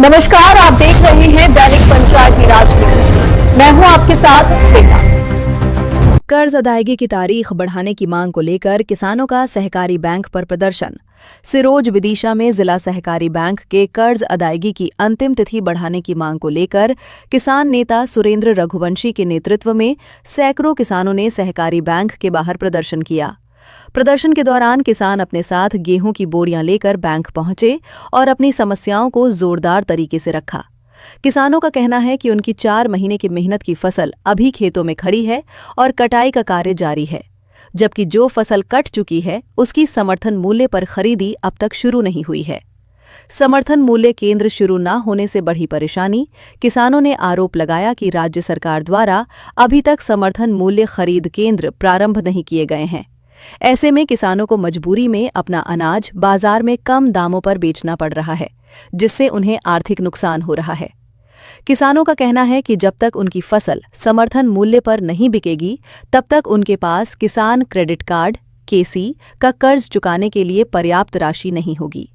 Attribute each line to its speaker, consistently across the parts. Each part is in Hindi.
Speaker 1: नमस्कार, आप देख रहे हैं दैनिक पंचायती राज न्यूज। मैं हूं आपके साथ श्वेता।
Speaker 2: कर्ज अदायगी की तारीख बढ़ाने की मांग को लेकर किसानों का सहकारी बैंक पर प्रदर्शन। सिरोज विदिशा में जिला सहकारी बैंक के कर्ज अदायगी की अंतिम तिथि बढ़ाने की मांग को लेकर किसान नेता सुरेंद्र रघुवंशी के नेतृत्व में सैकड़ों किसानों ने सहकारी बैंक के बाहर प्रदर्शन किया। प्रदर्शन के दौरान किसान अपने साथ गेहूं की बोरियां लेकर बैंक पहुंचे और अपनी समस्याओं को जोरदार तरीके से रखा। किसानों का कहना है कि उनकी 4 महीने की मेहनत की फसल अभी खेतों में खड़ी है और कटाई का कार्य जारी है, जबकि जो फसल कट चुकी है उसकी समर्थन मूल्य पर खरीदी अब तक शुरू नहीं हुई है। समर्थन मूल्य केंद्र शुरू न होने से बढ़ी परेशानी। किसानों ने आरोप लगाया कि राज्य सरकार द्वारा अभी तक समर्थन मूल्य खरीद केंद्र प्रारंभ नहीं किए गए हैं। ऐसे में किसानों को मजबूरी में अपना अनाज बाजार में कम दामों पर बेचना पड़ रहा है, जिससे उन्हें आर्थिक नुकसान हो रहा है। किसानों का कहना है कि जब तक उनकी फसल समर्थन मूल्य पर नहीं बिकेगी, तब तक उनके पास किसान क्रेडिट कार्ड केसी का कर्ज चुकाने के लिए पर्याप्त राशि नहीं होगी।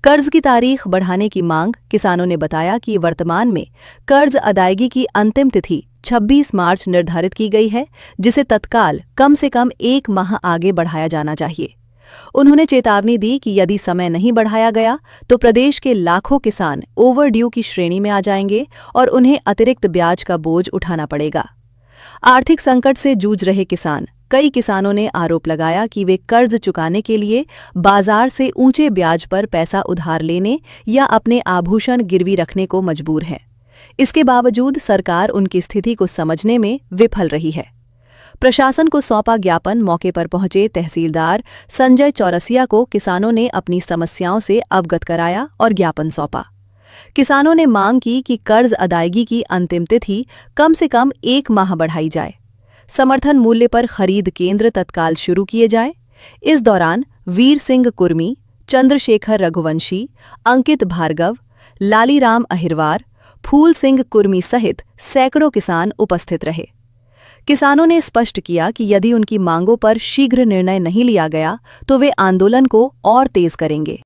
Speaker 2: कर्ज की तारीख बढ़ाने की मांग। किसानों ने बताया कि वर्तमान में कर्ज अदायगी की अंतिम तिथि 26 मार्च निर्धारित की गई है, जिसे तत्काल कम से कम 1 माह आगे बढ़ाया जाना चाहिए। उन्होंने चेतावनी दी कि यदि समय नहीं बढ़ाया गया तो प्रदेश के लाखों किसान ओवरड्यू की श्रेणी में आ जाएंगे और उन्हें अतिरिक्त ब्याज का बोझ उठाना पड़ेगा। आर्थिक संकट से जूझ रहे किसान। कई किसानों ने आरोप लगाया कि वे कर्ज चुकाने के लिए बाजार से ऊंचे ब्याज पर पैसा उधार लेने या अपने आभूषण गिरवी रखने को मजबूर हैं। इसके बावजूद सरकार उनकी स्थिति को समझने में विफल रही है। प्रशासन को सौंपा ज्ञापन। मौके पर पहुंचे तहसीलदार संजय चौरसिया को किसानों ने अपनी समस्याओं से अवगत कराया और ज्ञापन सौंपा। किसानों ने मांग की कि कर्ज अदायगी की अंतिम तिथि कम से कम 1 माह बढ़ाई जाए। समर्थन मूल्य पर खरीद केंद्र तत्काल शुरू किए जाए। इस दौरान वीर सिंह कुर्मी, चंद्रशेखर रघुवंशी, अंकित भार्गव, लालीराम अहिरवार, फूल सिंह कुर्मी सहित सैकड़ों किसान उपस्थित रहे। किसानों ने स्पष्ट किया कि यदि उनकी मांगों पर शीघ्र निर्णय नहीं लिया गया तो वे आंदोलन को और तेज करेंगे।